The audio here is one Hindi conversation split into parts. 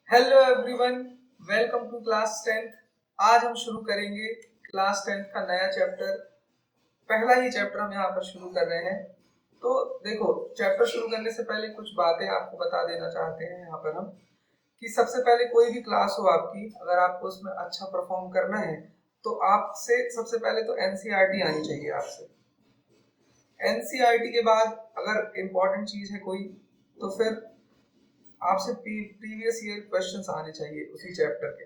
Hello everyone, welcome to class 10th। आज हम शुरू करेंगे क्लास 10th का नया चैप्टर। पहला ही चैप्टर हम यहाँ पर शुरू कर रहे हैं। तो देखो, चैप्टर शुरू करने से पहले कुछ बातें आपको बता देना चाहते हैं यहाँ पर हम कि सबसे पहले कोई भी क्लास हो आपकी, अगर आपको उसमें अच्छा परफॉर्म करना है तो आपसे सबसे पहले तो एनसीईआरटी आनी चाहिए। आपसे एनसीईआरटी के बाद अगर इम्पोर्टेंट चीज है कोई, तो फिर आपसे प्रीवियस ईयर क्वेश्चंस आने चाहिए उसी चैप्टर के।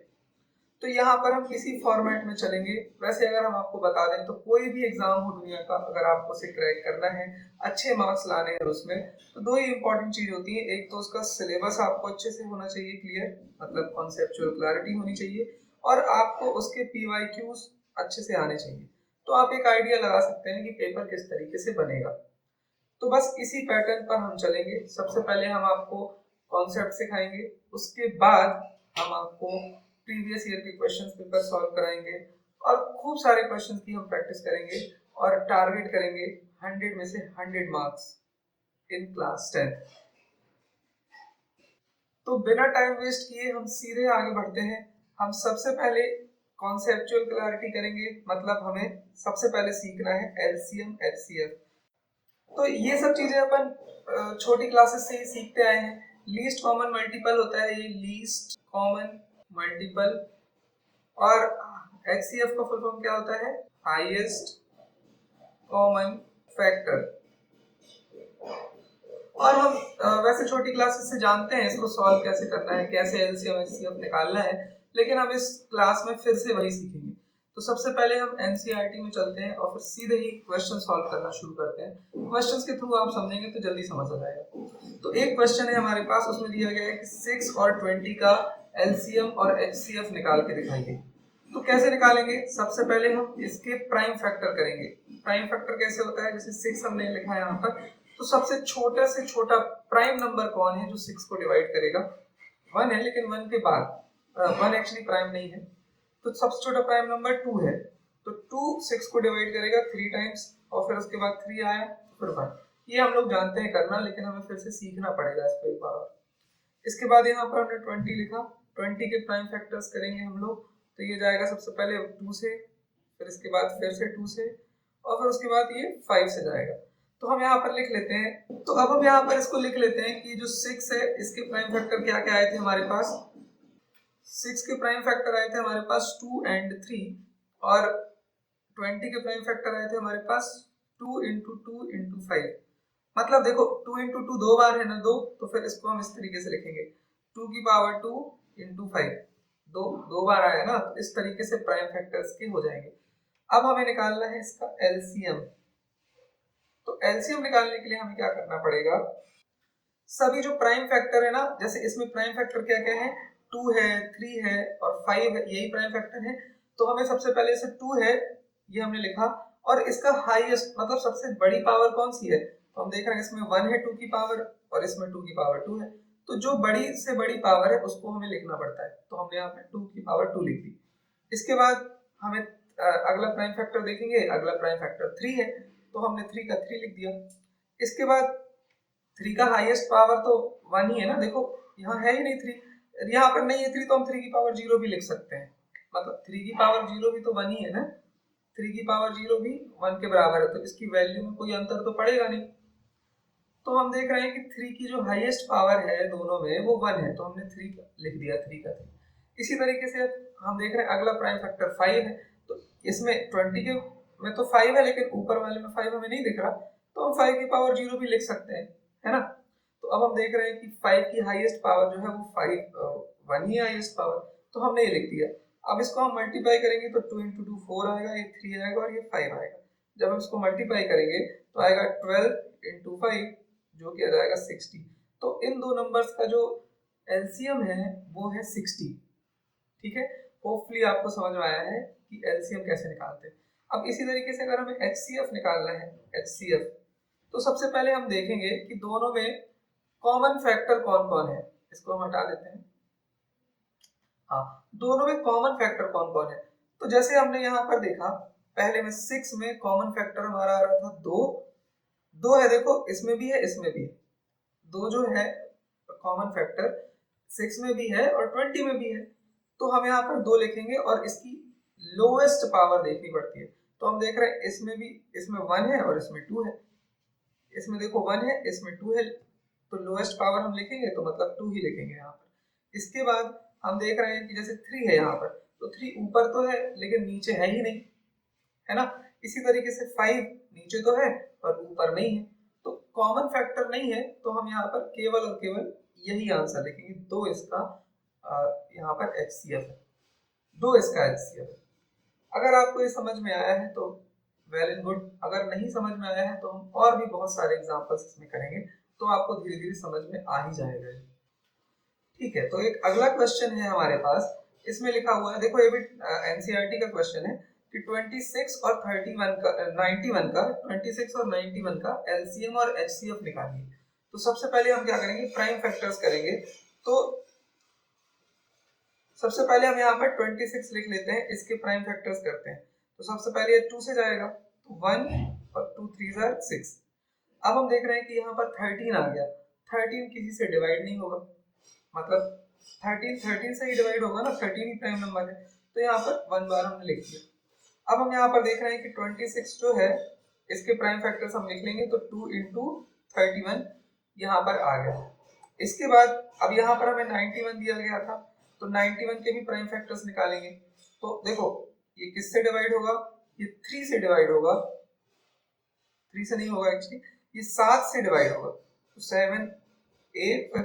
तो यहाँ पर हम इसी फॉर्मेट में चलेंगे। वैसे अगर हम आपको बता दें तो कोई भी एग्जाम हो दुनिया का, अगर आपको उसे क्रैक करना है, अच्छे मार्क्स लाने हैं उसमें, तो दो ही इंपॉर्टेंट चीज होती है। एक तो उसका सिलेबस आपको अच्छे से होना चाहिए क्लियर, मतलब कॉन्सेप्चुअल क्लैरिटी होनी चाहिए, और आपको उसके पीवाईक्यूज अच्छे से आने चाहिए। तो आप एक आइडिया लगा सकते हैं कि पेपर किस तरीके से बनेगा। तो बस इसी पैटर्न पर हम चलेंगे। सबसे पहले हम आपको कॉन्सेप्ट सिखाएंगे, उसके बाद हम आपको प्रीवियस ईयर के क्वेश्चंस पेपर सॉल्व कराएंगे और खूब सारे क्वेश्चंस की हम प्रैक्टिस करेंगे और टारगेट करेंगे 100 में से 100 मार्क्स इन क्लास 10th। तो बिना टाइम वेस्ट किए हम सीधे आगे बढ़ते हैं। हम सबसे पहले कॉन्सेप्चुअल क्लैरिटी करेंगे, मतलब हमें सबसे पहले सीखना है एलसीएम एचसीएफ। तो ये सब चीजें अपन छोटी क्लासेस से ही सीखते आए हैं। लीस्ट कॉमन मल्टीपल होता है, ये लीस्ट कॉमन मल्टीपल, और एचसीएफ का फुल फॉर्म क्या होता है? Highest common factor. और हम वैसे छोटी क्लासेस से जानते हैं इसको सॉल्व कैसे करना है, कैसे एलसीएम एचसीएफ निकालना है, लेकिन हम इस क्लास में फिर से वही सीखेंगे। तो सबसे पहले हम एनसीईआरटी में चलते हैं और फिर सीधे ही क्वेश्चन सॉल्व करना शुरू करते हैं। क्वेश्चंस के थ्रू आप समझेंगे तो जल्दी समझ आ जाएगा। तो एक क्वेश्चन है हमारे पास, उसमें दिया गया है कि 6 और 20 का एलसीएम और एचसीएफ निकाल के दिखाइए। तो कैसे निकालेंगे? सबसे पहले हम इसके प्राइम फैक्टर करेंगे। प्राइम फैक्टर कैसे होता है? जैसे 6 हमने लिखा है यहाँ पर, तो सबसे छोटा से छोटा प्राइम नंबर कौन है जो 6 को डिवाइड करेगा? 1 है, लेकिन 1 के बाद 1 एक्चुअली प्राइम नहीं है, तो सबसे छोटा प्राइम नंबर 2 है। तो 2 6 को डिवाइड करेगा 3 टाइम्स, और फिर उसके बाद 3 आया, फिर 1। ये हम लोग जानते हैं करना, लेकिन हमें फिर से सीखना पड़ेगा इसको एक बार और। इसके बाद यहाँ पर हमने 20 लिखा, 20 के प्राइम फैक्टर्स करेंगे हम लोग। तो ये जाएगा सबसे पहले 2 से, फिर इसके बाद फिर से 2 से, और फिर उसके बाद ये 5 से जाएगा। तो हम यहाँ पर लिख लेते हैं। तो अब हम यहाँ पर इसको लिख लेते हैं कि जो 6 है इसके प्राइम फैक्टर क्या क्या आए थे हमारे पास? 6 के प्राइम फैक्टर आए थे हमारे पास 2 एंड 3, और 20 के प्राइम फैक्टर आए थे हमारे पास 2 इंटू 2 इंटू 5। मतलब देखो 2 इंटू 2 दो बार है ना, दो, तो फिर इसको हम इस तरीके से लिखेंगे 2 की पावर 2 इंटू 5। दो बार आया ना, तो इस तरीके से प्राइम फैक्टर्स के हो जाएंगे। अब हमें निकालना है इसका एलसीएम। तो एलसीएम निकालने के लिए हमें क्या करना पड़ेगा? सभी जो प्राइम फैक्टर है ना, जैसे इसमें प्राइम फैक्टर क्या क्या है? 2 है, 3 है और 5 है, यही प्राइम फैक्टर है। तो हमें सबसे पहले से 2 है, ये हमने लिखा, और इसका हाईएस्ट मतलब सबसे बड़ी पावर कौन सी है? तो हम देख रहे हैं इसमें 1 है 2 की पावर, और इसमें 2 की पावर 2 है। तो जो बड़ी से बड़ी पावर है उसको हमें लिखना पड़ता है, तो हमने यहाँ पे 2 की पावर 2 लिख दी। इसके बाद हमें अगला प्राइम फैक्टर देखेंगे, अगला प्राइम फैक्टर 3 है, तो हमने 3 का 3 लिख दिया। इसके बाद 3 का हाईएस्ट पावर तो 1 ही है ना, देखो यहाँ है ही नहीं 3, यहाँ पर नहीं है 3, तो हम 3 की पावर 0 भी लिख सकते हैं। मतलब 3 की पावर 0 भी तो 1 ही है ना, 3 की पावर 0 भी 1 के बराबर है, तो इसकी वैल्यू में कोई अंतर तो पड़ेगा नहीं। तो हम देख रहे हैं कि 3 की जो हाईएस्ट पावर है दोनों में वो 1 है, तो हमने 3 लिख दिया, 3 का 3। इसी तरीके से हम देख रहे हैं अगला प्राइम फैक्टर 5 है, तो इसमें 20 के में तो 5 है, लेकिन ऊपर वाले में 5 हमें नहीं दिख रहा, तो हम 5 की पावर 0 भी लिख सकते हैं, है ना। तो अब हम देख रहे हैं कि 5 की हाईएस्ट पावर जो है वो 1 ही हाईएस्ट पावर, तो हमने ये लिख दिया। अब इसको हम मल्टीप्लाई करेंगे तो 2 इंटू 2 4 आएगा, ये 3 आएगा और ये 5 आएगा। जब हम इसको मल्टीप्लाई करेंगे तो आएगा 12 इंटू 5, जो कि आ जाएगा 60। तो इन दो नंबर्स का जो एलसीएम है वो है 60। ठीक है, होपफुली आपको समझ में आया है कि एलसीएम कैसे निकालते हैं। अब इसी तरीके से अगर हमें एचसीएफ निकालना है, एचसीएफ, तो सबसे पहले हम देखेंगे कि दोनों में कॉमन फैक्टर कौन कौन है। इसको हम हटा देते हैं। हाँ, दोनों में कॉमन फैक्टर कौन कौन है? तो जैसे हमने यहाँ पर देखा, पहले में 6 में कॉमन फैक्टर हमारा आ रहा था 2, 2 है, देखो इसमें भी है इसमें भी है, 2 जो है कॉमन फैक्टर। 6 में भी है और 20 में भी है, तो हम यहाँ पर 2 लिखेंगे और इसकी लोएस्ट पावर देखनी पड़ती है। तो हम देख रहे हैं इसमें भी, इसमें 1 है और इसमें 2 है, इसमें देखो 1 है, इसमें 2 है, तो लोएस्ट पावर हम लिखेंगे तो मतलब 2 ही लिखेंगे यहाँ पर। इसके बाद हम देख रहे हैं कि जैसे 3 है यहाँ पर, तो 3 ऊपर तो है लेकिन नीचे है ही नहीं, है ना। इसी तरीके से 5 नीचे तो है और ऊपर नहीं है, तो कॉमन फैक्टर नहीं है, तो हम यहाँ पर केवल और केवल यही आंसर लिखेंगे, 2 इसका यहाँ पर HCF है, 2 इसका HCF है। अगर आपको ये समझ में आया है तो वेल एंड गुड, अगर नहीं समझ में आया है तो हम और भी बहुत सारे एग्जांपल्स इसमें करेंगे, तो आपको धीरे धीरे समझ में आ ही जाएगा। ठीक है, तो एक अगला क्वेश्चन है हमारे पास, इसमें लिखा हुआ है, देखो ये भी एनसीईआरटी का क्वेश्चन है कि 26 और 31 का 91 का 26 और 91 का एलसीएम और एचसीएफ निकालिए। तो सबसे पहले हम क्या करेंगे, प्राइम फैक्टर्स करेंगे। तो सबसे पहले हम यहाँ पर 26 लिख लेते हैं, इसके प्राइम फैक्टर्स करते हैं। तो सबसे पहले ये 2 से जाएगा, तो 1 और 2 3 are 6। अब हम देख रहे हैं कि यहाँ पर 13 आ गया, 13 किसी से डिवाइड नहीं होगा, मतलब 13 से ही डिवाइड होगा ना, 13 ही प्राइम नंबर है, तो यहाँ पर 1 बार हमने लिख दिया। अब हम यहाँ पर देख रहे हैं कि 26 जो है इसके प्राइम फैक्टर्स हम लिख लेंगे, तो 2 into 31 यहाँ पर आ गया। इसके बाद अब यहाँ पर हमें 91 दिया गया था, तो 91 के भी प्राइम फैक्टर्स निकालेंगे। तो देखो ये किससे डिवाइड होगा, ये 3 से डिवाइड होगा, 3 से नहीं होगा एक्चुअली, ये 7 से डिवाइड होगा, तो 7 8 फिर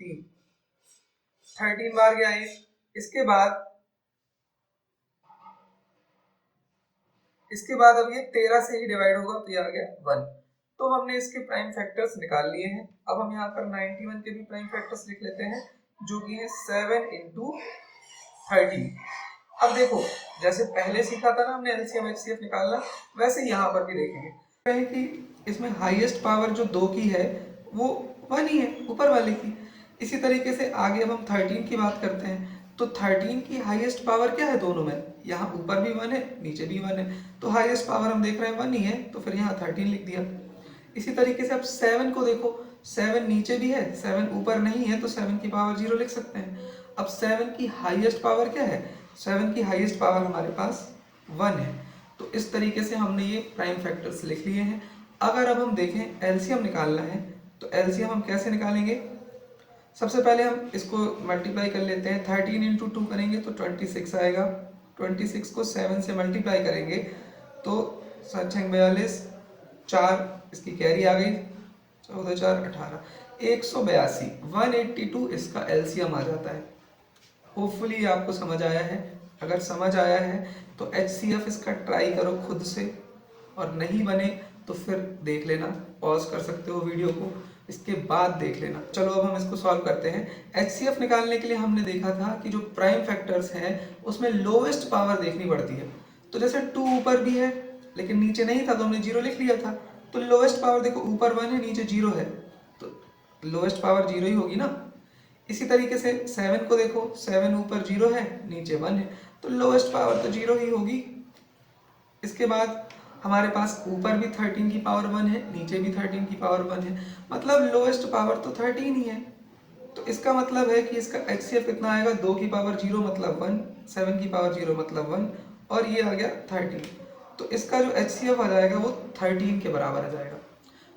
3 13 बार गया ये। इसके बाद अब ये 13 से ही डिवाइड होगा, तो ये आ गया 1। तो हमने इसके प्राइम फैक्टर्स निकाल लिए हैं। अब हम यहाँ पर 91 के भी प्राइम फैक्टर्स लिख लेते हैं, जो कि है 7 into 13। अब देखो जैसे पहले सीखा था ना हमने एलसीएम एचसीएफ निकालना, वैसे यहाँ पर भी देखेंगे कि इसमें हाईएस्ट पावर जो 2 की है वो 1 ही है, ऊपर वाले की। इसी तरीके से आगे अब हम 13 की बात करते हैं, तो 13 की हाईएस्ट पावर क्या है दोनों में, यहाँ ऊपर भी 1 है नीचे भी 1 है, तो हाईएस्ट पावर हम देख रहे हैं 1 ही है, तो फिर यहाँ 13 लिख दिया। इसी तरीके से अब 7 को देखो, 7 नीचे भी है 7 ऊपर नहीं है, तो 7 की पावर 0 लिख सकते हैं। अब 7 की हाईएस्ट पावर क्या है, 7 की हाईएस्ट पावर हमारे पास 1 है। तो इस तरीके से हमने ये प्राइम फैक्टर्स लिख लिए हैं। अगर अब हम देखें एलसीएम निकालना है, तो एलसीएम हम कैसे निकालेंगे, सबसे पहले हम इसको मल्टीप्लाई कर लेते हैं, 13 into 2 करेंगे तो 26 आएगा, 26 को 7 से मल्टीप्लाई करेंगे तो 7 42, 4 इसकी कैरी आ गई, 14 4 18, 182 182 इसका एलसीएम आ जाता है। होपफुली आपको समझ आया है। अगर समझ आया है तो एचसीएफ इसका ट्राई करो खुद से, और नहीं बने तो फिर देख लेना, पॉज कर सकते हो वीडियो को, इसके बाद देख लेना। चलो अब हम इसको सॉल्व करते हैं। एचसीएफ निकालने के लिए हमने देखा था कि जो प्राइम फैक्टर्स हैं उसमें लोवेस्ट पावर देखनी पड़ती है। तो जैसे 2 ऊपर भी है लेकिन नीचे नहीं था, तो हमने 0 लिख लिया था। तो लोवेस्ट पावर देखो ऊपर 1 है नीचे 0 है, तो लोवेस्ट पावर 0 ही होगी ना। इसी तरीके से 7 को देखो, 7 ऊपर 0 है नीचे 1 है, तो लोवेस्ट पावर तो 0 ही होगी। इसके बाद हमारे पास ऊपर भी 13 की पावर 1 है, नीचे भी 13 की पावर 1 है, मतलब लोएस्ट पावर तो 13 ही है। तो इसका मतलब है कि इसका एचसीएफ कितना आएगा, 2 की पावर 0 मतलब 1, 7 की पावर 0 मतलब 1, और ये आ गया 13। तो इसका जो एचसीएफ आ जाएगा वो 13 के बराबर आ जाएगा।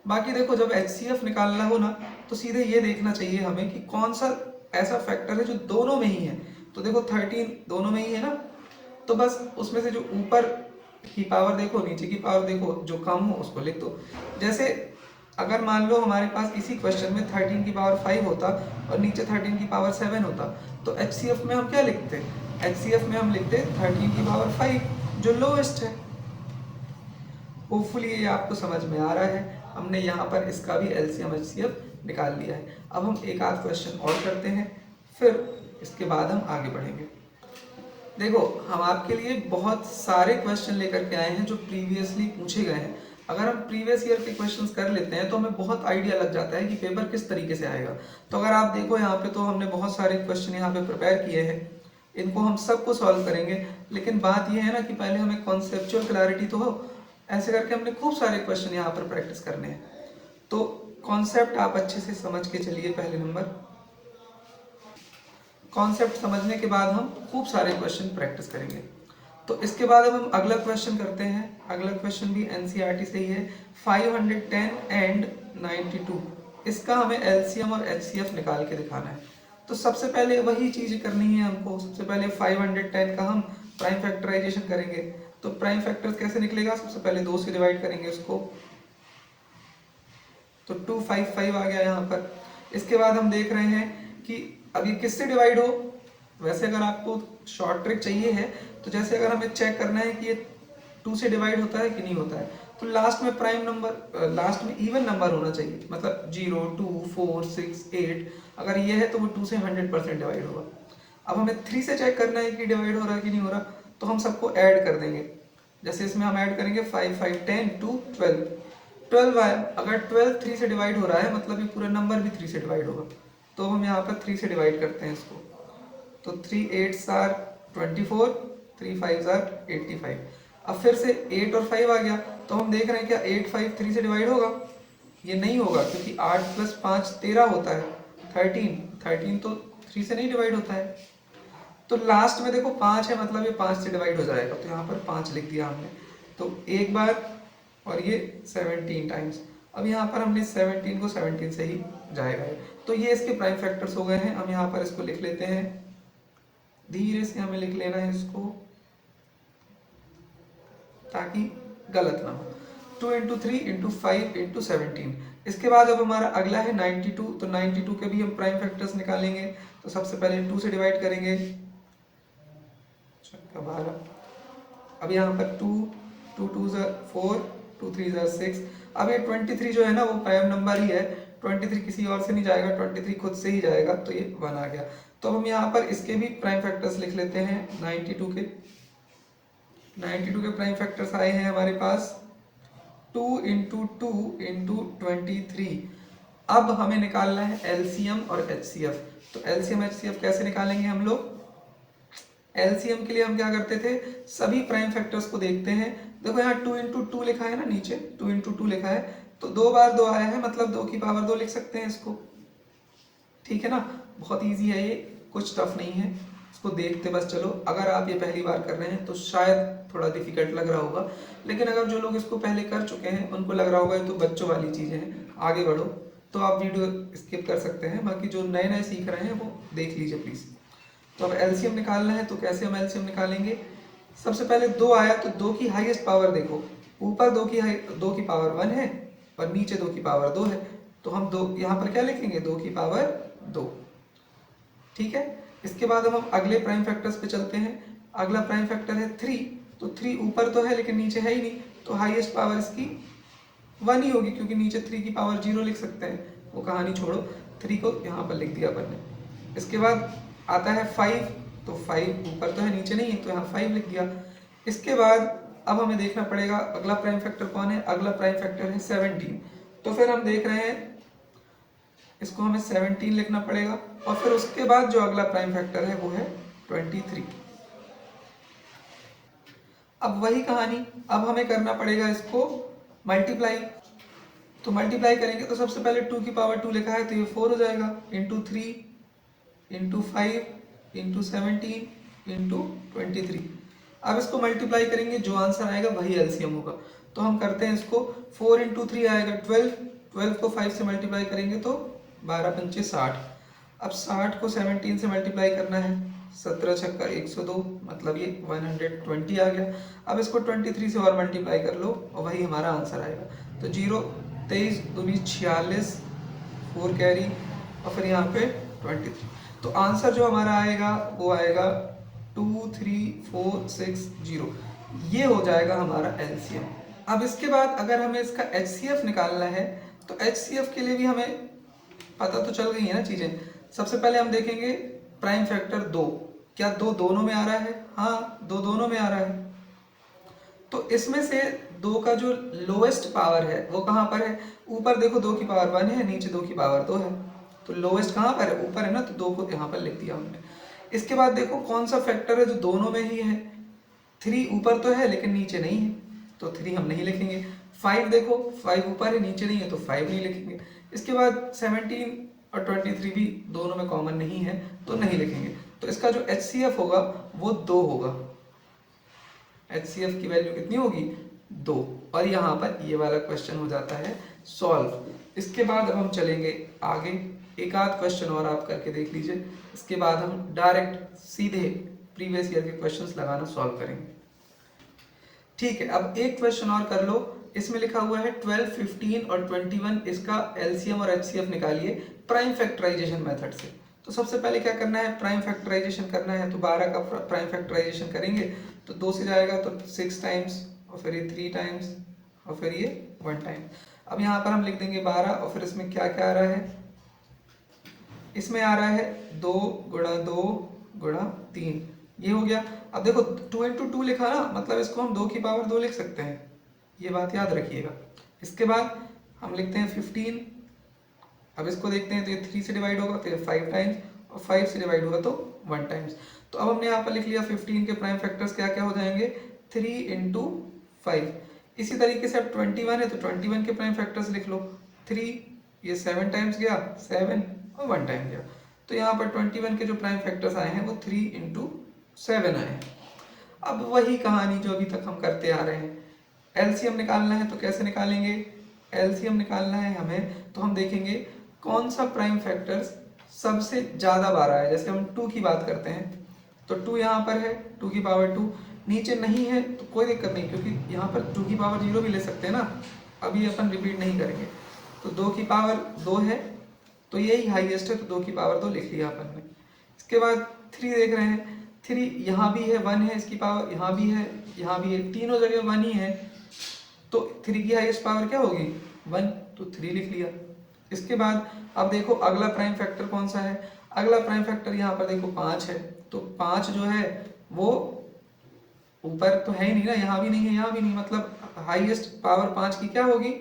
बाकी देखो जब एचसीएफ निकालना हो ना, तो सीधे ये देखना चाहिए हमें कि कौन सा ऐसा फैक्टर है जो दोनों में ही है। तो देखो 13 दोनों में ही है ना, तो बस उसमें से जो ऊपर की पावर देखो नीचे की पावर देखो, जो कम हो उसको लिख दो। जैसे अगर मान लो हमारे पास इसी क्वेश्चन में 13 की पावर 5 होता और नीचे 13 की पावर 7 होता, तो एचसीएफ में हम क्या लिखते, एचसीएफ में हम लिखते 13 की पावर 5 जो लोएस्ट है। होपफुली ये आपको समझ में आ रहा है। हमने यहाँ पर इसका भी एलसीएम एचसीएफ निकाल लिया है। अब हम एक आध क्वेश्चन और करते हैं, फिर इसके बाद हम आगे बढ़ेंगे। देखो हम आपके लिए बहुत सारे क्वेश्चन लेकर के आए हैं जो प्रीवियसली पूछे गए हैं। अगर हम प्रीवियस ईयर के क्वेश्चंस कर लेते हैं तो हमें बहुत आइडिया लग जाता है कि पेपर किस तरीके से आएगा। तो अगर आप देखो यहाँ पे, तो हमने बहुत सारे क्वेश्चन यहाँ पे प्रिपेयर किए हैं, इनको हम सबको सॉल्व करेंगे। लेकिन बात यह है ना कि पहले हमें कॉन्सेप्चुअल क्लैरिटी तो हो, ऐसे करके हमने खूब सारे क्वेश्चन यहाँ पर प्रैक्टिस करने हैं। तो कॉन्सेप्ट आप अच्छे से समझ के चलिए। पहले नंबर, कॉन्सेप्ट समझने के बाद हम खूब सारे क्वेश्चन प्रैक्टिस करेंगे। तो इसके बाद अब हम अगला क्वेश्चन करते हैं। अगला क्वेश्चन भी एनसीईआरटी से ही है, 510 एंड 92। इसका हमें एलसीएम और एचसीएफ निकाल के दिखाना है। तो सबसे पहले वही चीज करनी है हमको। सबसे पहले 510 का हम प्राइम फैक्टराइजेशन करेंगे। तो प्राइम फैक्टर कैसे निकलेगा, सबसे पहले 2 से डिवाइड करेंगे उसको, तो 255 आ गया यहाँ पर। इसके बाद हम देख रहे हैं कि अब ये किससे डिवाइड हो। वैसे अगर आपको शॉर्ट ट्रिक चाहिए है तो जैसे अगर हमें चेक करना है कि ये 2 से डिवाइड होता है कि नहीं होता है, तो लास्ट में प्राइम नंबर, लास्ट में इवन नंबर होना चाहिए, मतलब 0, 2, 4, 6, 8। अगर ये है तो वो 2 से 100% डिवाइड होगा। अब हमें 3 से चेक करना है कि डिवाइड हो रहा है कि नहीं हो रहा, तो हम सबको ऐड कर देंगे। जैसे इसमें हम ऐड करेंगे 5, 5, 10 to 12। 12 आया, अगर 12 3 से डिवाइड हो रहा है मतलब ये पूरा नंबर भी 3 से डिवाइड होगा। तो हम यहाँ पर 3 से डिवाइड करते हैं इसको, तो 3 8s are 24, 3 5s are 85। अब फिर से 8 और 5 आ गया, तो हम देख रहे हैं क्या 8, 5 3 से डिवाइड होगा, ये नहीं होगा क्योंकि 8 + 5 13 होता है। 13 तो 3 से नहीं डिवाइड होता है। तो लास्ट में देखो 5 है, मतलब ये 5 से डिवाइड हो जाएगा, तो यहाँ पर 5 लिख दिया हमने। तो एक बार और ये 17 टाइम्स। अब यहाँ पर हमने 17 को 17 से ही जाएगा। तो ये इसके प्राइम फैक्टर्स हो गए हैं। हम यहाँ पर इसको लिख लेते हैं, धीरे से हमें लिख लेना है इसको ताकि गलत ना हो। 2 × 3 × 5 × 17। इसके बाद अब हमारा अगला है 92। तो 92 के भी हम प्राइम फैक्टर्स निकालेंगे। तो सबसे पहले 2 से डिवाइड करेंगे, 12। अब यहाँ पर 2, 2 2s are 4, 2 3s are 6। अब ये 23 जो है ना वो प्राइम नंबर ही है, 23 किसी और से नहीं जाएगा, 23 खुद से ही जाएगा, तो ये 1 आ गया। तो हम यहाँ पर इसके भी प्राइम फैक्टर्स लिख लेते हैं। 92 के प्राइम फैक्टर्स आए हैं हमारे पास 2 × 2 × 23। अब हमें निकालना है एलसीएम और एचसीएफ। तो एलसीएम एचसीएफ कैसे निकालेंगे हम लोग। एलसीएम के लिए हम क्या करते थे, सभी प्राइम फैक्टर्स को देखते हैं। देखो यहाँ 2 × 2 लिखा है ना, नीचे 2 × 2 लिखा है, तो 2 बार 2 आया है, मतलब 2 की पावर 2 लिख सकते हैं इसको। ठीक है ना, बहुत इजी है ये, कुछ टफ नहीं है, इसको देखते बस चलो। अगर आप ये पहली बार कर रहे हैं तो शायद थोड़ा डिफिकल्ट लग रहा होगा, लेकिन अगर जो लोग इसको पहले कर चुके हैं उनको लग रहा होगा ये तो बच्चों वाली चीज़ें हैं, आगे बढ़ो, तो आप वीडियो स्किप कर सकते हैं। बाकी जो नए नए सीख रहे हैं वो देख लीजिए प्लीज़। तो अब एलसीएम निकालना है, तो कैसे हम एलसीएम निकालेंगे। सबसे पहले 2 आया तो 2 की हाईएस्ट पावर देखो, ऊपर 2 की पावर 1 है और नीचे 2 की पावर 2 है, तो हम 2 यहाँ पर क्या लिखेंगे, 2 की पावर 2। ठीक है, इसके बाद हम अगले प्राइम फैक्टर्स पे चलते हैं। अगला प्राइम फैक्टर है 3। तो 3 ऊपर तो है लेकिन नीचे है ही नहीं, तो हाईएस्ट पावर इसकी 1 ही होगी, क्योंकि नीचे 3 की पावर 0 लिख सकते हैं, वो कहानी छोड़ो, 3 को यहाँ पर लिख दिया अपन ने। इसके बाद आता है 5। तो 5 ऊपर तो है नीचे नहीं है, तो यहाँ 5 लिख दिया। इसके बाद अब हमें देखना पड़ेगा अगला प्राइम फैक्टर कौन है। अगला प्राइम फैक्टर है 17। तो फिर हम देख रहे हैं इसको हमें 17 लिखना पड़ेगा, और फिर उसके बाद जो अगला प्राइम फैक्टर है वो है 23। अब वही कहानी, अब हमें करना पड़ेगा इसको मल्टीप्लाई। तो मल्टीप्लाई करेंगे तो सबसे पहले 2 की पावर 2 लिखा है तो ये 4 हो जाएगा, इंटू 3 इंटू 5 इंटू 17 इंटू 23। अब इसको मल्टीप्लाई करेंगे, जो आंसर आएगा वही एलसीएम होगा। तो हम करते हैं इसको, 4 इंटू 3 आएगा 12, 12 को 5 से मल्टीप्लाई करेंगे तो 12 पंचे 60। अब 60 को 17 से मल्टीप्लाई करना है, 17 छक्का 102, मतलब ये 120 आ गया। अब इसको 23 से और मल्टीप्लाई कर लो और वही हमारा आंसर आएगा। तो 0 23 दूनी 46, 4 कैरी और फिर यहाँ पे 23। तो आंसर जो हमारा आएगा वो आएगा 23460। ये हो जाएगा हमारा एलसीएम। अब इसके बाद अगर हमें इसका एचसीएफ निकालना है तो एचसीएफ के लिए भी हमें पता तो चल गई है ना चीजें। सबसे पहले हम देखेंगे प्राइम फैक्टर 2, क्या 2 दोनों में आ रहा है। हाँ, 2 दोनों में आ रहा है। तो इसमें से 2 का जो लोएस्ट पावर है वो कहाँ पर है, ऊपर देखो 2 की पावर 1 है, नीचे 2 की पावर 2 है, तो लोएस्ट कहाँ पर है, ऊपर है ना, तो 2 को यहाँ पर लिख दिया हमने। इसके बाद देखो कौन सा फैक्टर है जो दोनों में ही है, 3 ऊपर तो है लेकिन नीचे नहीं है, तो 3 हम नहीं लिखेंगे। 5 देखो 5 ऊपर है नीचे नहीं है, तो 5 नहीं लिखेंगे। इसके बाद 17 और 23 भी दोनों में कॉमन नहीं है तो नहीं लिखेंगे। तो इसका जो HCF होगा वो 2 होगा। HCF की वैल्यू कितनी होगी? 2। और यहाँ पर ये वाला क्वेश्चन हो जाता है सॉल्व। इसके बाद अब हम चलेंगे आगे, एक आध क्वेश्चन और आप करके देख लीजिए, इसके बाद हम डायरेक्ट सीधे प्रीवियस ईयर के क्वेश्चंस लगाना सॉल्व करेंगे। ठीक है, अब एक क्वेश्चन और कर लो। इसमें लिखा हुआ है 12, 15 और 21, इसका LCM और HCF निकालिए प्राइम फैक्टराइजेशन मेथड से। तो सबसे पहले क्या करना है? प्राइम फैक्टराइजेशन करना है। तो 12 का प्राइम फैक्टराइजेशन करेंगे तो 2 से जाएगा तो 6 टाइम्स, और फिर ये 3 टाइम्स, और फिर ये 1 टाइम। अब यहाँ पर हम लिख देंगे 12, और फिर इसमें क्या क्या आ रहा है? इसमें आ रहा है 2 गुणा 2 गुणा 3, ये हो गया। अब देखो 2 इंटू 2 लिखा ना, मतलब इसको हम 2 की पावर 2 लिख सकते हैं, ये बात याद रखिएगा। इसके बाद हम लिखते हैं 15। अब इसको देखते हैं तो ये 3 से डिवाइड होगा तो ये 5 टाइम्स, और 5 से डिवाइड होगा तो 1 टाइम्स। तो अब हमने यहाँ पर लिख लिया 15 के प्राइम फैक्टर्स क्या क्या हो जाएंगे? 3 इंटू 5। इसी तरीके से अब 21 है तो 21 के प्राइम फैक्टर्स लिख लो। 3, ये 7 टाइम्स गया, 7 और 1 टाइम गया। तो यहाँ पर 21 के जो प्राइम फैक्टर्स आए हैं वो 3 इंटू 7 आए हैं। अब वही कहानी जो अभी तक हम करते आ रहे हैं, LCM निकालना है तो कैसे निकालेंगे? LCM निकालना है हमें तो हम देखेंगे कौन सा प्राइम फैक्टर्स सबसे ज़्यादा बार आया। जैसे हम 2 की बात करते हैं तो 2 यहाँ पर है, 2 की पावर 2। नीचे नहीं है तो कोई दिक्कत नहीं, क्योंकि यहाँ पर 2 की पावर 0 भी ले सकते हैं ना, अभी अपन रिपीट नहीं करेंगे। तो 2 की पावर 2 है तो यही हाईएस्ट है, तो 2 की पावर 2 लिख लिया अपन ने। इसके बाद 3 देख रहे हैं, 3 यहाँ भी है, 1 है, इसकी पावर यहाँ भी है, यहाँ भी है, तीनों जगह 1 ही है, तो 3 की हाईएस्ट पावर क्या होगी? 1, तो 3 लिख लिया। इसके बाद अब देखो अगला प्राइम फैक्टर कौन सा है? अगला प्राइम फैक्टर यहाँ पर देखो 5 है, तो 5 जो है वो ऊपर तो है ही नहीं ना, यहाँ भी नहीं है, यहाँ भी नहीं, मतलब हाईएस्ट पावर 5 की क्या होगी?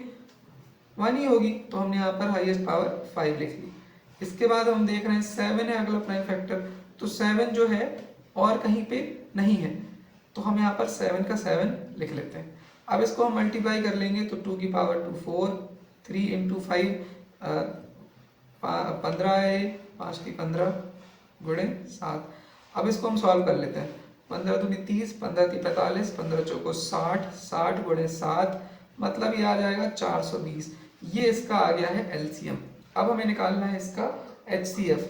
1 ही होगी। तो हमने यहाँ पर हाईएस्ट पावर 5 लिख ली। इसके बाद हम देख रहे हैं 7 है अगला प्राइम फैक्टर, तो 7 जो है और कहीं पे नहीं है, तो हम यहाँ पर 7 का 7 लिख लेते हैं। अब इसको हम मल्टीप्लाई कर लेंगे तो 2 की पावर 2 4, 3 इंटू 5 15 है, 5 की 15 गुणे 7। अब इसको हम सॉल्व कर लेते हैं। 15 दूनी 30, 15 की 45, 15 चौको 60, 60 गुणे 7, मतलब ये आ जाएगा 420। ये इसका आ गया है LCM। अब हमें निकालना है इसका HCF।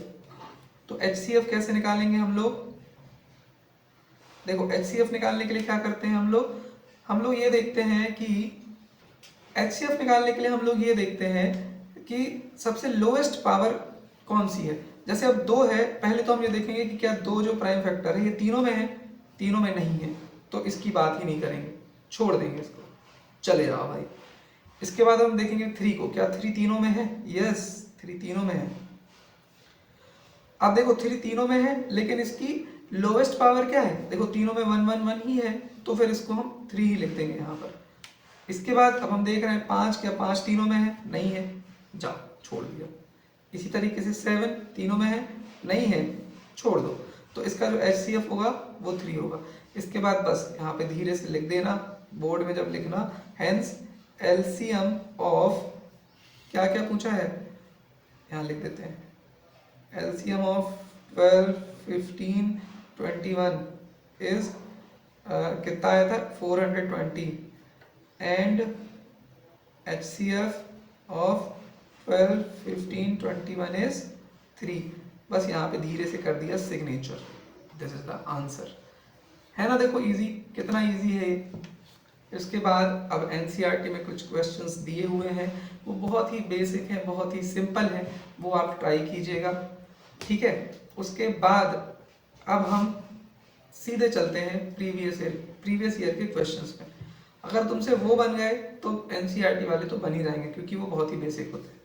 तो HCF कैसे निकालेंगे हम लोग? देखो HCF निकालने के लिए क्या करते हैं हम लोग ये देखते हैं कि HCF निकालने के लिए हम लोग ये देखते हैं कि सबसे लोएस्ट पावर कौन सी है। जैसे अब 2 है, पहले तो हम ये देखेंगे कि क्या 2 जो प्राइम फैक्टर है ये तीनों में है? तीनों में नहीं है, तो इसकी बात ही नहीं करेंगे, छोड़ देंगे इसको, चले जाओ भाई। इसके बाद हम देखेंगे 3 को, क्या 3 तीनों में है? यस, 3 तीनों में है। अब देखो 3 तीनों में है, लेकिन इसकी लोएस्ट पावर क्या है? देखो तीनों में 1 1 1 ही है, तो फिर इसको हम 3 ही लिख देंगे यहाँ पर। इसके बाद अब हम देख रहे हैं 5, क्या 5 तीनों में है? नहीं है, जाओ छोड़ दिया। इसी तरीके से 7 तीनों में है? नहीं है, छोड़ दो। तो इसका जो HCF होगा वो 3 होगा। इसके बाद बस यहाँ पे धीरे से लिख देना, बोर्ड में जब लिखना, हेंस LCM ऑफ क्या क्या पूछा है, यहाँ लिख देते हैं। LCM ऑफ 12, 15, 21 इज कितना आया था? 420 एंड HCF ऑफ 12, 15, 21 इज 3। बस यहाँ पे धीरे से कर दिया signature, this is the answer. है ना? देखो इजी, कितना इजी है ये। इसके बाद अब NCERT में कुछ क्वेश्चंस दिए हुए हैं, वो बहुत ही बेसिक है, बहुत ही सिंपल है, वो आप ट्राई कीजिएगा, ठीक है। उसके बाद अब हम सीधे चलते हैं प्रीवियस ईयर के क्वेश्चंस में। अगर तुमसे वो बन गए तो NCERT वाले तो बन ही जाएंगे, क्योंकि वो बहुत ही बेसिक होते हैं।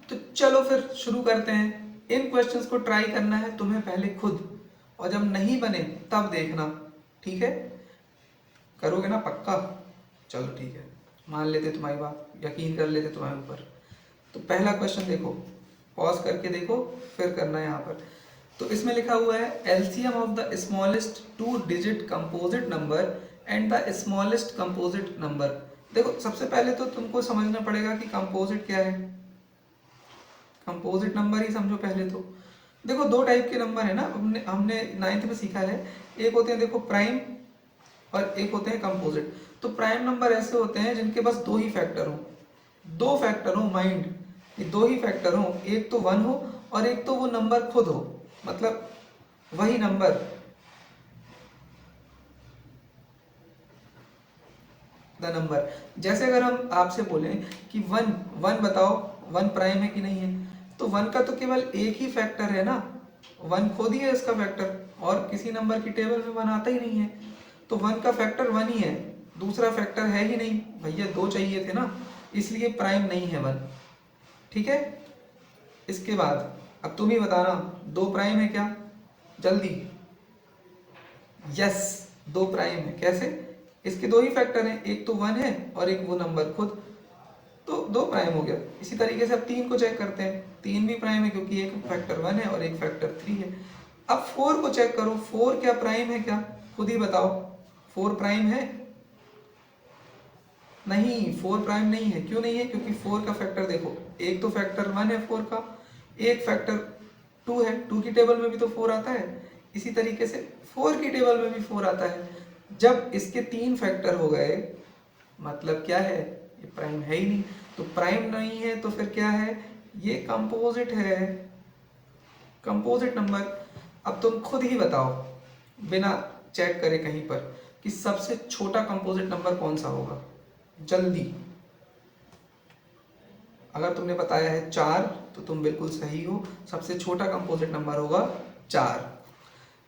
तो चलो फिर शुरू करते हैं। इन क्वेश्चंस को ट्राई करना है तुम्हें पहले खुद, और जब नहीं बने तब देखना, ठीक है? करोगे ना पक्का? चलो ठीक है, मान लेते तुम्हारी बात, यकीन कर लेते तुम्हारे ऊपर। तो पहला क्वेश्चन देखो, पॉज करके देखो, फिर करना है यहाँ पर। तो इसमें लिखा हुआ है LCM of the smallest 2 digit composite number and the smallest composite number. देखो सबसे पहले तो तुमको समझना पड़ेगा कि कंपोजिट क्या है। कंपोजिट नंबर ही समझो पहले तो। देखो दो टाइप के नंबर है ना, हमने 9th में सीखा है। एक होते हैं देखो प्राइम और एक होते हैं कंपोजिट। तो प्राइम नंबर ऐसे होते हैं जिनके पास दो ही फैक्टर हो, दो फैक्टर हो माइंड, ये दो ही फैक्टर हो, एक तो 1 हो और एक तो वो नंबर खुद हो, मतलब वही नंबर द नंबर। जैसे अगर हम आपसे बोलें कि वन वन बताओ, वन प्राइम है कि नहीं है, तो वन का तो केवल एक ही फैक्टर है ना, वन खुद ही है इसका फैक्टर, और किसी नंबर की टेबल में वन आता ही नहीं है, तो वन का फैक्टर वन ही है, दूसरा फैक्टर है ही नहीं भैया, दो चाहिए थे ना, इसलिए प्राइम नहीं है वन। ठीक है, इसके बाद अब तुम ही बताना, दो प्राइम है क्या, जल्दी। यस, दो प्राइम है। कैसे? इसके दो ही फैक्टर हैं, एक तो 1 है और एक वो नंबर खुद, तो दो प्राइम हो गया। इसी तरीके से अब 3 को चेक करते हैं, 3 भी प्राइम है क्योंकि एक फैक्टर 1 है और एक फैक्टर 3 है। अब 4 को चेक करो, 4 क्या प्राइम है क्या, खुद ही बताओ, 4 प्राइम है? नहीं, 4 प्राइम नहीं है। क्यों नहीं है? क्योंकि 4 का फैक्टर देखो, एक तो फैक्टर 1 है 4 का, एक फैक्टर 2 है, 2 की टेबल में भी तो 4 आता है, इसी तरीके से 4 की टेबल में भी 4 आता है। जब इसके 3 फैक्टर हो गए, मतलब क्या है, ये प्राइम है ही नहीं। तो प्राइम नहीं है तो फिर क्या है, ये कंपोजिट है, कंपोजिट नंबर। अब तुम खुद ही बताओ बिना चेक करे कहीं पर कि सबसे छोटा कंपोजिट नंबर कौन सा होगा, जल्दी। अगर तुमने बताया है 4 तो तुम बिल्कुल सही हो, सबसे छोटा कंपोजिट नंबर होगा 4।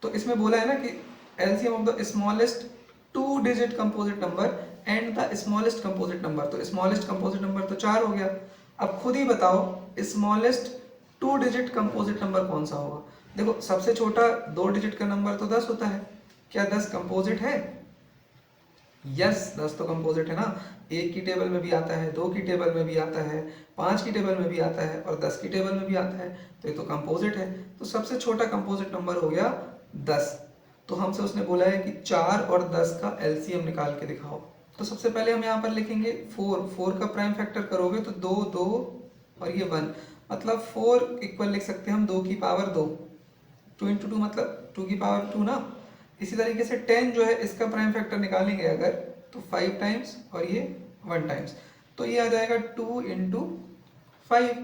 तो इसमें बोला है ना कि LCM of the smallest 2 digit composite number and the smallest composite number, तो स्मॉलेस्ट कंपोजिट नंबर तो 4 हो गया। अब खुद ही बताओ स्मॉलेस्ट 2 डिजिट कंपोजिट नंबर कौन सा होगा। देखो सबसे छोटा 2 डिजिट का नंबर तो 10 होता है, क्या 10 कंपोजिट है? यस, 10 तो कंपोजिट है ना, एक की टेबल में भी आता है, 2 की टेबल में भी आता है, 5 की टेबल में भी आता है और 10 की टेबल में भी आता है, तो ये तो कंपोजिट है। तो सबसे छोटा कंपोजिट नंबर हो गया 10। तो हमसे उसने बोला है कि 4 और 10 का एलसीएम निकाल के दिखाओ। तो सबसे पहले हम यहाँ पर लिखेंगे 4 का प्राइम फैक्टर करोगे तो 2 2 और ये 1, मतलब 4 इक्वल लिख सकते हैं हम 2 की पावर 2, 2 इंटू 2 मतलब 2 की पावर 2 ना। इसी तरीके से 10 जो है इसका प्राइम फैक्टर निकालेंगे अगर, तो 5 टाइम्स और ये 1 टाइम्स, तो ये आ जाएगा 2 इंटू 5।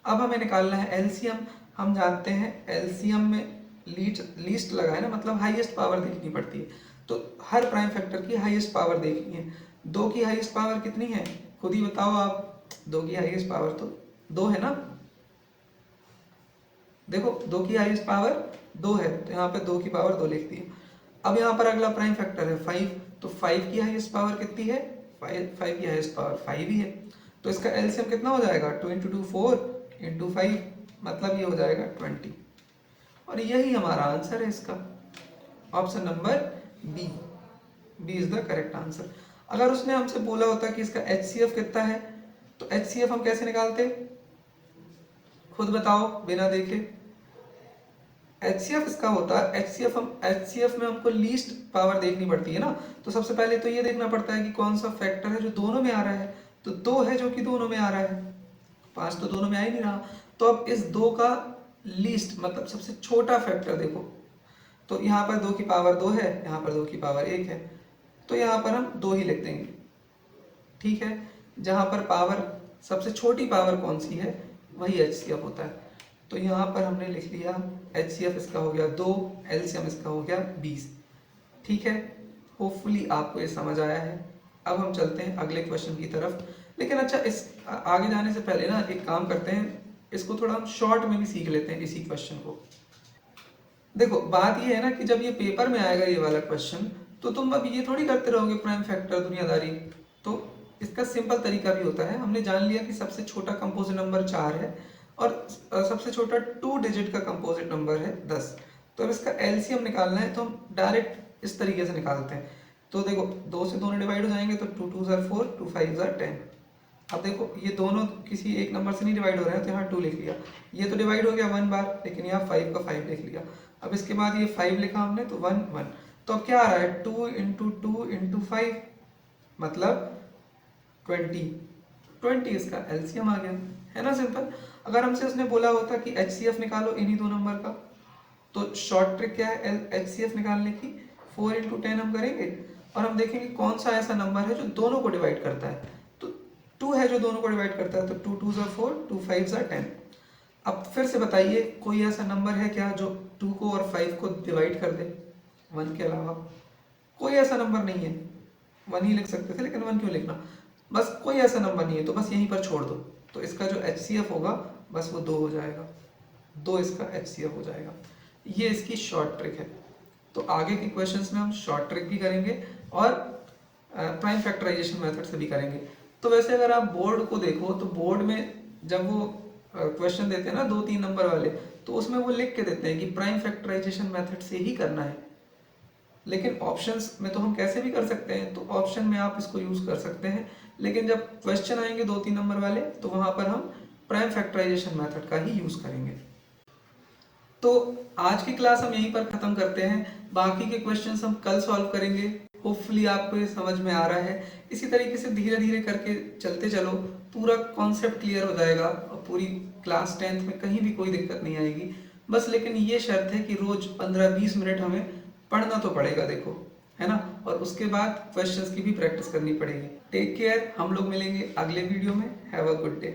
अब हमें निकालना है एलसीएम। हम जानते हैं एलसीएम में लीस्ट लगा है ना, मतलब हाईएस्ट पावर देखनी पड़ती है, तो हर प्राइम फैक्टर की हाईएस्ट पावर देखनी है। 2 की हाईएस्ट पावर कितनी है, खुद ही बताओ आप, 2 की हाईएस्ट पावर तो 2 है ना। देखो 2 की हाईएस्ट पावर 2 है, तो यहाँ पे 2 की पावर 2 लिख दी। अब यहाँ पर अगला प्राइम फैक्टर है 5, तो 5 की हाईएस्ट पावर कितनी है, 5 की हाईएस्ट पावर 5 ही है, तो इसका एलसीएम कितना हो जाएगा, 2 इंटू 2 4 इंटू 5, मतलब ये हो जाएगा 20। और यही हमारा आंसर है इसका, option number B, B is the correct answer. अगर उसने हमसे बोला होता कि इसका एचसीएफ कितना है, तो एचसीएफ हम कैसे निकालते, खुद बताओ बिना देखे। एचसीएफ इसका होता है, एचसीएफ में हमको लीस्ट पावर देखनी पड़ती है ना, तो सबसे पहले तो ये देखना पड़ता है कि कौन सा फैक्टर है जो दोनों में आ रहा है, तो 2 है जो कि दोनों में आ रहा है, 5 तो दोनों में आ ही नहीं रहा। तो अब इस 2 का लीस्ट मतलब सबसे छोटा फैक्टर देखो, तो यहाँ पर 2 की पावर 2 है, यहाँ पर 2 की पावर 1 है, तो यहाँ पर हम 2 ही लिख देंगे। ठीक है, जहाँ पर पावर सबसे छोटी पावर कौन सी है वही एचसीएफ होता है, तो यहाँ पर हमने लिख लिया एचसीएफ इसका हो गया 2, एलसीएम इसका हो गया 20। ठीक है, होपफुली आपको ये समझ आया है। अब हम चलते हैं अगले क्वेश्चन की तरफ, लेकिन अच्छा इस आगे जाने से पहले ना एक काम करते हैं, इसको थोड़ा हम शॉर्ट में भी सीख लेते हैं इसी क्वेश्चन को। देखो बात ये है ना कि जब ये पेपर में आएगा ये वाला क्वेश्चन, तो तुम अब ये थोड़ी करते रहोगे प्राइम फैक्टर दुनियादारी, तो इसका सिंपल तरीका भी होता है। हमने जान लिया कि सबसे छोटा कंपोजिट नंबर 4 है और सबसे छोटा 2 डिजिट का कंपोजिट नंबर है 10, तो अब इसका एलसीएम निकालना है तो हम डायरेक्ट इस तरीके से निकालते हैं। तो देखो 2 से दोनों डिवाइड हो जाएंगे, तो 2 2 ज़ार 4, 2 5 ज़ार 10। अब देखो ये दोनों किसी एक नंबर से नहीं डिवाइड हो रहे हैं, तो यहाँ 2 लिख लिया, ये तो डिवाइड हो गया 1 बार, लेकिन यहाँ 5 का 5 लिख लिया। अब इसके बाद ये 5 लिखा हमने तो 1 1, तो अब क्या आ रहा है 2 इंटू 2 इंटू 5 मतलब 20, 20 इसका एलसीएम आ गया, है ना सिंपल। अगर हमसे उसने बोला होता कि HCF निकालो इन्हीं दो नंबर का, तो शॉर्ट ट्रिक क्या है HCF निकालने की, 4 इंटू 10 हम करेंगे और हम देखेंगे कौन सा ऐसा नंबर है जो दोनों को डिवाइड करता है। तो 2 है जो दोनों को डिवाइड करता है, तो 2 2 ज़ा 4, 2 5 ज़ा 10। अब फिर से बताइए कोई ऐसा नंबर है क्या जो 2 को और 5 को डिवाइड कर दे 1 के अलावा? कोई ऐसा नंबर नहीं है। 1 ही लिख सकते थे, लेकिन 1 क्यों लिखना? बस कोई ऐसा नंबर नहीं है, तो बस यहीं पर छोड़ दो। तो इसका जो HCF होगा बस वो 2 हो जाएगा, 2 इसका HCF हो जाएगा। ये इसकी शॉर्ट ट्रिक है। तो आगे के क्वेश्चंस में हम शॉर्ट ट्रिक भी करेंगे और प्राइम फैक्टराइजेशन मेथड से भी करेंगे। तो वैसे अगर आप बोर्ड को देखो तो बोर्ड में जब वो क्वेश्चन देते हैं ना 2-3 नंबर वाले, तो उसमें वो लिख के देते हैं कि प्राइम फैक्टराइजेशन मेथड से ही करना है। लेकिन ऑप्शंस में तो हम कैसे भी कर सकते हैं, तो ऑप्शन में आप इसको यूज कर सकते हैं, लेकिन जब क्वेश्चन आएंगे 2-3 नंबर वाले तो वहां पर हम प्राइम फैक्टराइजेशन मेथड का ही यूज करेंगे। तो आज की क्लास हम यहीं पर खत्म करते हैं, बाकी के क्वेश्चंस हम कल सॉल्व करेंगे। होपफुली आपको ये समझ में आ रहा है। इसी तरीके से धीरे धीरे करके चलते चलो, पूरा कॉन्सेप्ट क्लियर हो जाएगा और पूरी क्लास 10th में कहीं भी कोई दिक्कत नहीं आएगी। बस लेकिन ये शर्त है कि रोज 15-20 मिनट हमें पढ़ना तो पड़ेगा, देखो, है ना। और उसके बाद क्वेश्चंस की भी प्रैक्टिस करनी पड़ेगी। टेक केयर, हम लोग मिलेंगे अगले वीडियो में। Have a good day.